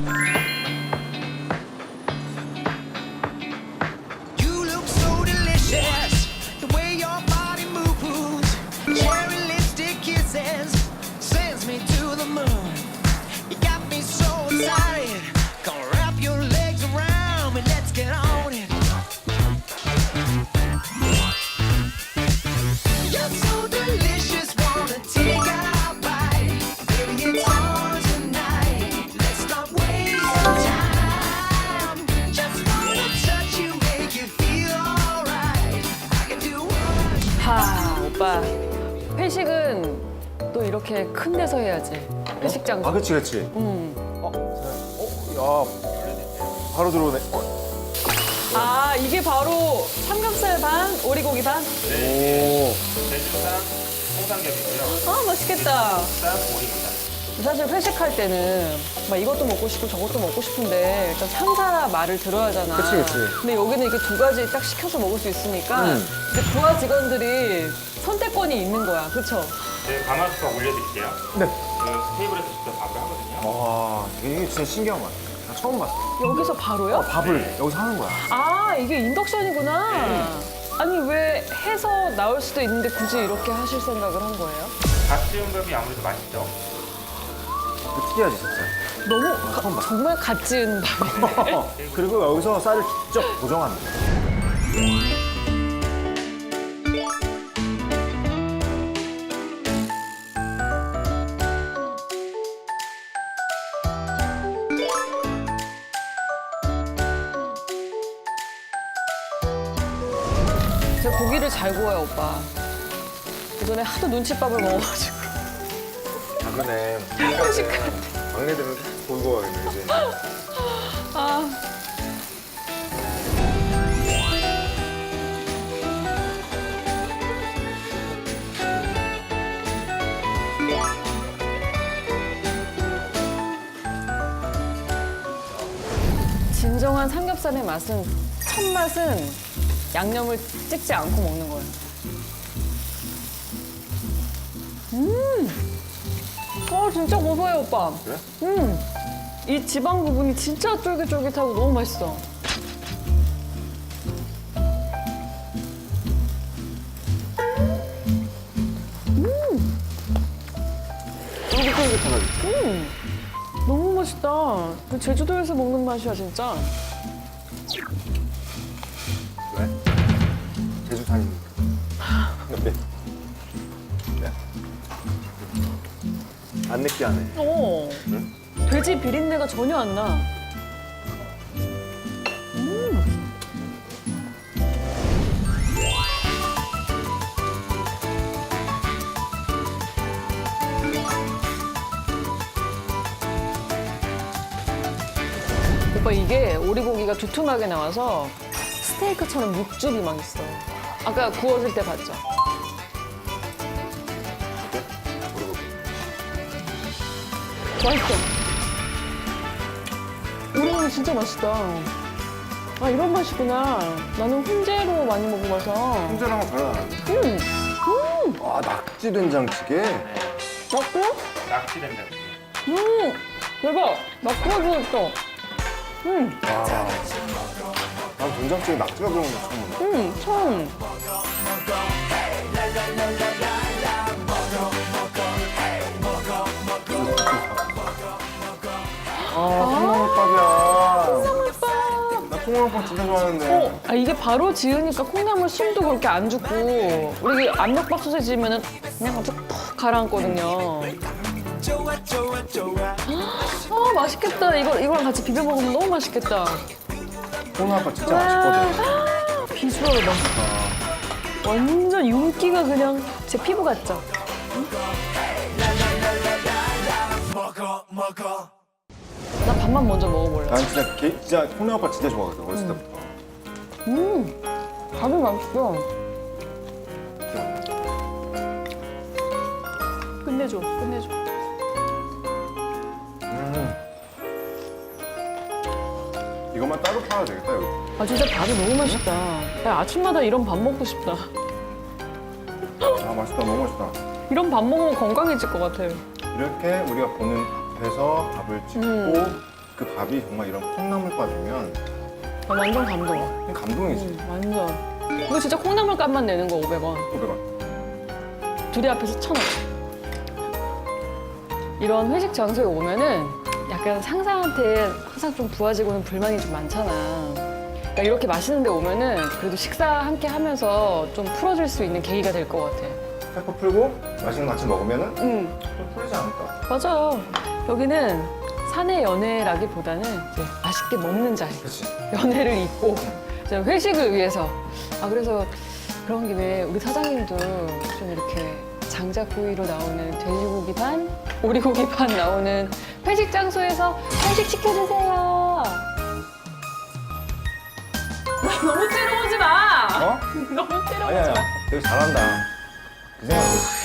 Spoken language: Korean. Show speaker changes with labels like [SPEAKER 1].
[SPEAKER 1] You look so delicious, the way your body moves. Cherry lipstick kisses sends me to the moon. You got me so excited. Come wrap your legs around me, let's get on it. You're so delicious, wanna take a bite. Baby, it's on tonight. Let's not waste time. Just wanna touch you, make you feel alright. I can do what
[SPEAKER 2] 하, 오빠. 회식은 또 이렇게 큰 데서 해야지. 회식 장소.
[SPEAKER 3] 아, 그치, 그치. 야, 바로 들어오네.
[SPEAKER 2] 아, 이게 바로 삼겹살 반, 오리고기 반?
[SPEAKER 3] 오.
[SPEAKER 4] 제주산 홍삼겹이고요.
[SPEAKER 2] 아, 맛있겠다.
[SPEAKER 4] 산 오리입니다.
[SPEAKER 2] 사실 회식할 때는 막 이것도 먹고 싶고 저것도 먹고 싶은데 일단 상사라 말을 들어야 하잖아.
[SPEAKER 3] 그치, 그치.
[SPEAKER 2] 근데 여기는 이렇게 두 가지 딱 시켜서 먹을 수 있으니까 이제 부하 직원들이 선택권이 있는 거야. 그쵸?
[SPEAKER 4] 네, 가마솥밥 올려드릴게요.
[SPEAKER 3] 네.
[SPEAKER 4] 그 테이블에서 직접 밥을 하거든요.
[SPEAKER 3] 와, 이게 진짜 신기한 것 같아. 나 처음 봤어.
[SPEAKER 2] 여기서 바로요?
[SPEAKER 3] 밥을 여기서 하는 거야.
[SPEAKER 2] 아, 이게 인덕션이구나. 아니, 왜 해서 나올 수도 있는데 굳이 이렇게 하실 생각을 한 거예요?
[SPEAKER 4] 갓 지은 밥이 아무래도 맛있죠.
[SPEAKER 3] 이거 특이하지, 진짜.
[SPEAKER 2] 너무
[SPEAKER 3] 처음 봤어.
[SPEAKER 2] 정말 갓 지은 밥이네.
[SPEAKER 3] 그리고 여기서 쌀을 직접 고정한다.
[SPEAKER 2] 제가 고기를 잘 구워요, 오빠. 그전에 하도 눈칫밥을 먹어가지고.
[SPEAKER 3] 아, 그러네. 막내들은 보이고 가겠네, 이제.
[SPEAKER 2] 아. 진정한 삼겹살의 맛은, 첫 맛은 양념을 찍지 않고 먹는 거예요. 진짜 고소해요, 오빠.
[SPEAKER 3] 그래?
[SPEAKER 2] 이 지방 부분이 진짜 쫄깃쫄깃하고 너무 맛있어.
[SPEAKER 3] 쫄깃쫄깃하다.
[SPEAKER 2] 너무 맛있다. 제주도에서 먹는 맛이야, 진짜.
[SPEAKER 3] 왜? 제주 다니니까. 네. 네. 안 느끼하네.
[SPEAKER 2] 돼지 비린내가 전혀 안 나. 오빠, 이게 오리고기가 두툼하게 나와서 스테이크처럼 육즙이 막 있어. 아까 구워질 때 봤죠?
[SPEAKER 3] 어때? 그리고
[SPEAKER 2] 맛있어. 오리고기 진짜 맛있다. 아, 이런 맛이구나. 나는 훈제로 많이 먹어봐서.
[SPEAKER 3] 혼자랑은 다르다. 아, 낙지 된장찌개?
[SPEAKER 2] 낙지?
[SPEAKER 4] 낙지 된장찌개.
[SPEAKER 2] 대박. 낙지가 들어있어.
[SPEAKER 3] 와. 난 된장찌개 낙지가 들어오는 거 처음 보네.
[SPEAKER 2] 처음.
[SPEAKER 3] 콩나물밥이야.
[SPEAKER 2] 콩나물밥.
[SPEAKER 3] 나 콩나물밥 진짜 좋아하는데.
[SPEAKER 2] 이게 바로 지으니까 콩나물 숨도 그렇게 안 죽고 우리 압력밥솥에 지으면 그냥 아주 푹 가라앉거든요.
[SPEAKER 1] 좋아 좋아 좋아.
[SPEAKER 2] 맛있겠다. 이거랑 같이 비벼 먹으면 너무 맛있겠다.
[SPEAKER 3] 콩나물밥 진짜 맛있거든.
[SPEAKER 2] 비주얼 봐. 완전 윤기가 그냥 제 피부 같죠?
[SPEAKER 1] 먹어 먹어.
[SPEAKER 2] 나 밥만 먼저 먹어볼래.
[SPEAKER 3] 난 진짜 콩나물밥 진짜 좋아하거든, 어렸을 때부터.
[SPEAKER 2] 밥이 맛있어. 끝내줘, 끝내줘.
[SPEAKER 3] 이것만 따로 팔아도 되겠다, 여기.
[SPEAKER 2] 진짜 밥이 너무 맛있다. 나 아침마다 이런 밥 먹고 싶다.
[SPEAKER 3] 아, 맛있다, 너무 맛있다.
[SPEAKER 2] 이런 밥 먹으면 건강해질 것 같아요.
[SPEAKER 3] 이렇게 우리가 보는 앞에서 밥을 찍고 그 밥이 정말 이런 콩나물밥이면
[SPEAKER 2] 아, 완전 감동.
[SPEAKER 3] 감동이지.
[SPEAKER 2] 완전. 이거 진짜 콩나물 값만 내는 거 500원.
[SPEAKER 3] 500원.
[SPEAKER 2] 둘이 앞에서 1,000원. 이런 회식 장소에 오면은 약간 상사한테 항상 좀 부하직원은 불만이 좀 많잖아. 그러니까 이렇게 맛있는 데 오면은 그래도 식사 함께 하면서 좀 풀어줄 수 있는 계기가 될 것 같아.
[SPEAKER 3] 페퍼 풀고 맛있는 거 같이 먹으면은
[SPEAKER 2] 응,
[SPEAKER 3] 좀 풀리지 않을까?
[SPEAKER 2] 맞아. 여기는 사내 연애라기보다는 이제 맛있게 먹는 자리.
[SPEAKER 3] 그렇지.
[SPEAKER 2] 연애를 잊고 이제 회식을 위해서. 아, 그래서 그런 김에 우리 사장님도 좀 이렇게 장작구이로 나오는 돼지고기 반, 오리고기 반 나오는 회식 장소에서 한식 시켜주세요. 너무 째려보지 마.
[SPEAKER 3] 어?
[SPEAKER 2] 너무 째려보지
[SPEAKER 3] 아니야,
[SPEAKER 2] 마.
[SPEAKER 3] 되게 잘한다. 그 생각도.